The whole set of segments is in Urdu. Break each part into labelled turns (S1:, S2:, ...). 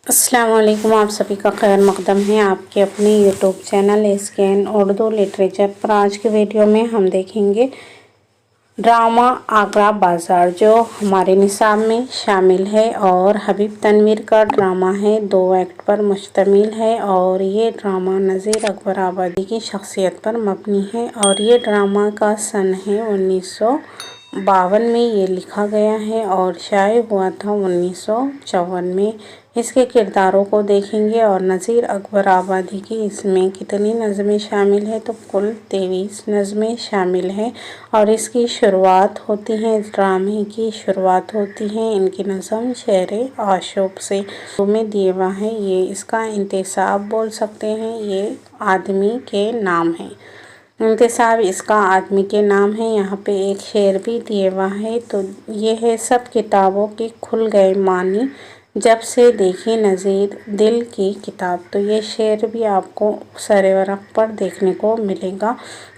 S1: السلام علیکم، آپ سبھی کا خیر مقدم ہے آپ کے اپنے YouTube channel SKN Urdu literature پر۔ آج کے ویڈیو میں ہم دیکھیں گے ڈرامہ آگرہ بازار، جو ہمارے نصاب میں شامل ہے اور حبیب تنویر کا ڈرامہ ہے۔ 2 ایکٹ پر مشتمل ہے اور یہ ڈرامہ نذیر اکبر آبادی کی شخصیت پر مبنی ہے اور یہ ڈرامہ کا سن ہے 1952 میں یہ لکھا گیا ہے اور شائع ہوا تھا 1954 میں۔ اس کے کرداروں کو دیکھیں گے اور نذیر اکبر آبادی کی اس میں کتنی نظمیں شامل ہیں، تو کل 23 نظمیں شامل ہیں اور اس کی شروعات ہوتی ہے، اس ڈرامے کی شروعات ہوتی ہے ان کی نظم شہر آشوب سے میں دیے ہوا ہے۔ یہ اس کا انتصاب بول سکتے ہیں، یہ آدمی کے نام ہے، انتصاب اس کا آدمی کے نام ہے۔ یہاں پہ ایک شعر بھی دیے ہوا ہے، تو یہ ہے سب کتابوں کے کھل گئے معنی جب سے دیکھی نذیر دل کی کتاب۔ تو یہ شعر بھی آپ کو سر ورق پر دیکھنے کو ملے گا۔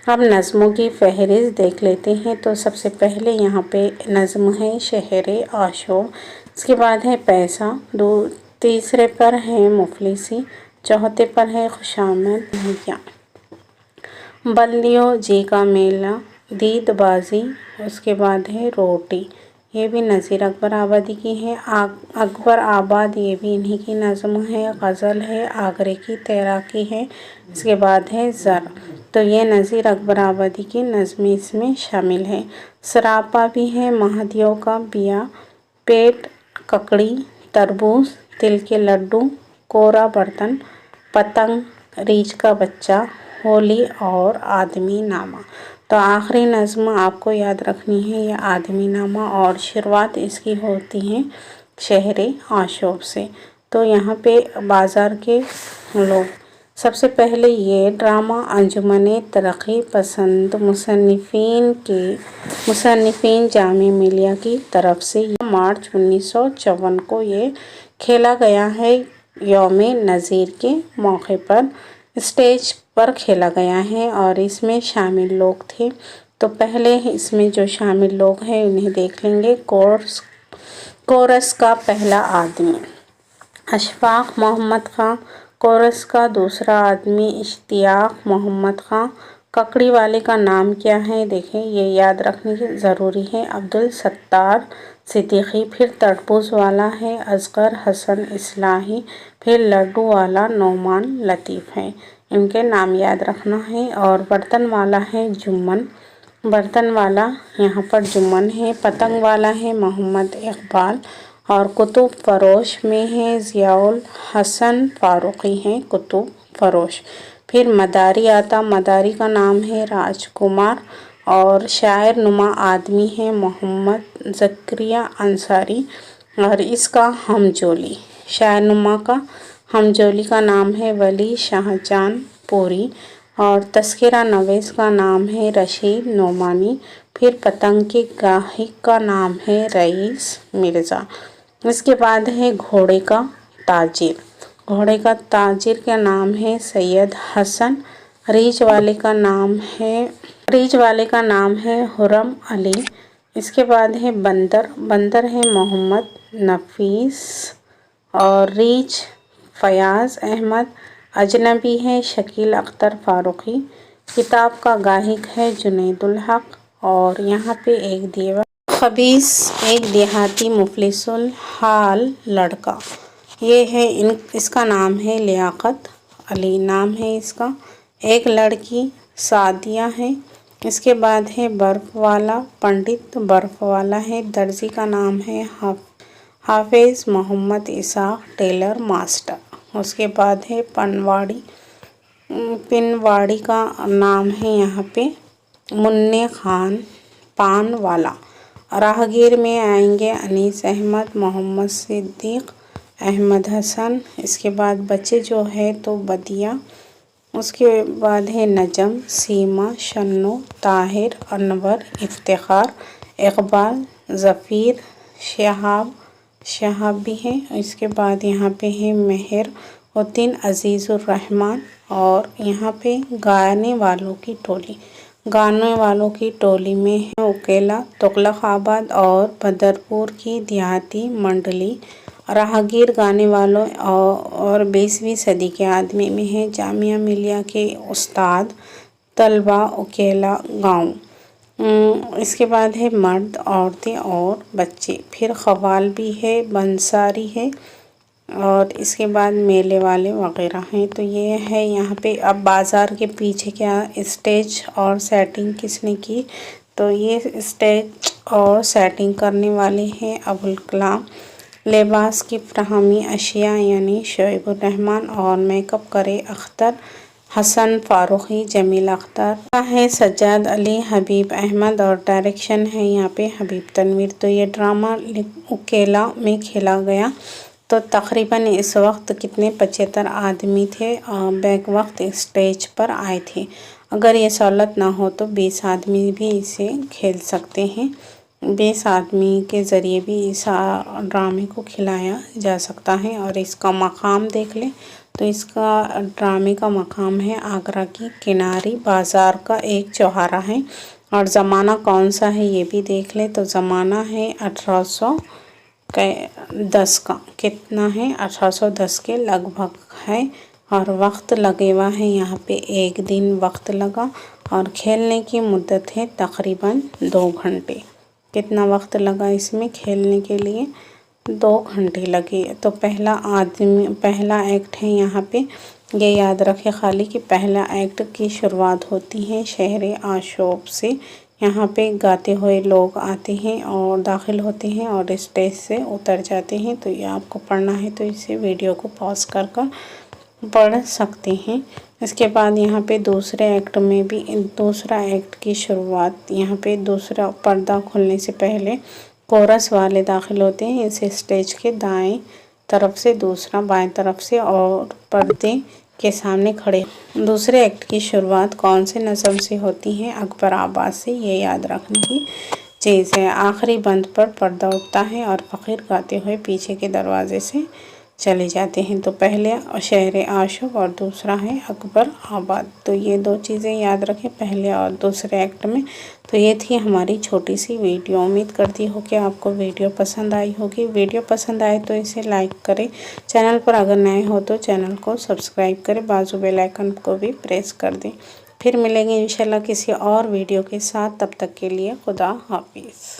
S1: اب نظموں کی فہرست دیکھ لیتے ہیں، تو سب سے پہلے یہاں پہ نظم ہے شہر آشوب، اس کے بعد ہے پیسہ، تیسرے پر ہے مفلسی، چوتھے پر ہے خوشامد مہیا، بلدیوں جی کا میلہ، دید بازی، اس کے بعد ہے روٹی، یہ بھی نذیر اکبر آبادی کی ہے۔ اکبر آباد، یہ بھی انہی کی نظم ہے۔ غزل ہے آگرے کی تیراکی ہے، اس کے بعد ہے زر، تو یہ نذیر اکبر آبادی کی نظمیں اس میں شامل ہے۔ سراپا بھی ہے، مہدیوں کا بیا، پیٹ ککڑی، تربوز، تل کے لڈو، کورا برتن، پتنگ، ریچھ کا بچہ، ہولی اور آدمی نامہ۔ تو آخری نظم آپ کو یاد رکھنی ہے یہ آدمی نامہ، اور شروعات اس کی ہوتی ہے شہر آشوب سے۔ تو یہاں پہ بازار کے لوگ، سب سے پہلے یہ ڈرامہ انجمن ترقی پسند مصنفین جامعہ ملیہ کی طرف سے مارچ 1954 کو یہ کھیلا گیا ہے۔ یوم نذیر کے موقع پر اسٹیج پر کھیلا گیا ہے اور اس میں شامل لوگ تھے، تو پہلے اس میں جو شامل لوگ ہیں انہیں دیکھ لیں گے۔ کورس کا پہلا آدمی اشفاق محمد خان، کورس کا دوسرا آدمی اشتیاق محمد خان۔ ککڑی والے کا نام کیا ہے، دیکھیں یہ یاد رکھنے ضروری ہے، عبدالستار صدیقی۔ پھر تربوز والا ہے اصغر حسن اصلاحی، پھر لڈو والا نعمان لطیف ہے، ان کے نام یاد رکھنا ہے۔ اور برتن والا ہے جمن، برتن والا یہاں پر جمن ہے۔ پتنگ والا ہے محمد اقبال، اور کتب فروش میں ہے ضیاء الحسن فاروقی ہیں کتب فروش۔ پھر مداری آتا، مداری کا نام ہے راج کمار، اور شاعر نما آدمی ہے محمد زکریا انصاری، اور اس کا ہمجولی، شاعر نما کا ہمجولی کا نام ہے ولی شاہ جان پوری، اور تذکرہ نویس کا نام ہے رشید نعمانی۔ پھر پتنگ کے گاہک کا نام ہے رئیس مرزا۔ اس کے بعد ہے گھوڑے کا تاجر، گھوڑے کا تاجر کا نام ہے سید حسن۔ ریچھ والے کا نام ہے خرم علی۔ اس کے بعد ہے بندر، بندر ہے محمد نفیس، اور ریچھ فیاض احمد۔ اجنبی ہے شکیل اختر فاروقی۔ کتاب کا گاہک ہے جنید الحق، اور یہاں پہ ایک دیوا خبیث، ایک دیہاتی مفلس الحال لڑکا، یہ ہے اس کا نام ہے لیاقت علی، نام ہے اس کا۔ ایک لڑکی سعدیہ ہے۔ اس کے بعد ہے برف والا، پنڈت برف والا ہے۔ درزی کا نام ہے حافظ محمد اسحاق، ٹیلر ماسٹر۔ اس کے بعد ہے پنواڑی کا نام ہے یہاں پہ منع خان، پان والا۔ راہگیر میں آئیں گے انیس احمد، محمد صدیق، احمد حسن۔ اس کے بعد بچے جو ہے تو بدیہ۔ اس کے بعد ہے نجم، سیما، شنو، طاہر، انور، افتخار، اقبال، ظفیر، شہاب بھی ہے۔ اس کے بعد یہاں پہ ہے مہر الدین، عزیز الرحمن، اور یہاں پہ گانے والوں کی ٹولی میں ہے اکیلا، تغلق آباد اور بدرپور کی دیہاتی منڈلی، راہگیر گانے والوں اور 20ویں صدی کے آدمی میں ہے۔ جامعہ ملیہ کے استاد، طلبہ، اکیلا گاؤں۔ اس کے بعد ہے مرد، عورتیں اور بچے۔ پھر قوال بھی ہے، بنساری ہے، اور اس کے بعد میلے والے وغیرہ ہیں۔ تو یہ ہے یہاں پہ۔ اب بازار کے پیچھے کیا اسٹیج اور سیٹنگ کس نے کی؟ تو یہ اسٹیج اور سیٹنگ کرنے والے ہیں ابوالکلام۔ لباس کی فراہمی اشیاء یعنی شعیب الرحمن، اور میک اپ کرے اختر حسن فاروقی، جمیل اختر ہے، سجاد علی، حبیب احمد، اور ڈائریکشن ہے یہاں پہ حبیب تنویر۔ تو یہ ڈرامہ اکیلا میں کھیلا گیا۔ تو تقریباً اس وقت کتنے 75 آدمی تھے بیک وقت اسٹیج پر آئے تھے۔ اگر یہ سہولت نہ ہو تو 20 آدمی بھی اسے کھیل سکتے ہیں۔ 20 آدمی کے ذریعے بھی اس ڈرامے کو کھلایا جا سکتا ہے۔ اور اس کا مقام دیکھ لیں تو اس کا ڈرامے کا مقام ہے آگرہ کی کناری بازار کا ایک چوراہا ہے۔ اور زمانہ کون سا ہے یہ بھی دیکھ لیں تو زمانہ ہے 1810 کا۔ کتنا ہے؟ 1810 کے لگ بھگ ہے۔ اور وقت لگے ہوا ہے یہاں پہ 1 دن وقت لگا، اور کھیلنے کی مدت ہے تقریباً 2 گھنٹے۔ کتنا وقت لگا اس میں کھیلنے کے لیے؟ 2 گھنٹے لگے۔ تو پہلا ایکٹ ہے یہاں پہ، یہ یاد رکھے خالی کہ پہلا ایکٹ کی شروعات ہوتی ہے شہر آشوب سے۔ یہاں پہ گاتے ہوئے لوگ آتے ہیں اور داخل ہوتے ہیں اور اسٹیج سے اتر جاتے ہیں۔ تو یہ آپ کو پڑھنا ہے تو اسے ویڈیو کو پاز کر پڑھ سکتے ہیں۔ اس کے بعد یہاں پہ دوسرا ایکٹ کی شروعات، یہاں پہ دوسرا پردہ کھلنے سے پہلے کورس والے داخل ہوتے ہیں اس اسٹیج کے دائیں طرف سے، دوسرا بائیں طرف سے، اور پردے کے سامنے کھڑے۔ دوسرے ایکٹ کی شروعات کون سے نظم سے ہوتی ہے؟ اکبر آباد سے، یہ یاد رکھنے کی چیز ہے۔ آخری بند پر پردہ اٹھتا ہے اور فقیر گاتے ہوئے پیچھے کے دروازے سے چلے جاتے ہیں۔ تو پہلے شہر آشوب اور دوسرا ہے اکبر آباد۔ تو یہ 2 چیزیں یاد رکھیں پہلے اور دوسرے ایکٹ میں۔ تو یہ تھی ہماری چھوٹی سی ویڈیو۔ امید کرتی ہوں کہ آپ کو ویڈیو پسند آئی ہوگی۔ ویڈیو پسند آئے تو اسے لائک کریں، چینل پر اگر نئے ہو تو چینل کو سبسکرائب کریں، بازو بیل آئیکن کو بھی پریس کر دیں۔ پھر ملیں گے انشاءاللہ کسی اور ویڈیو کے ساتھ، تب تک کے لیے خدا حافظ۔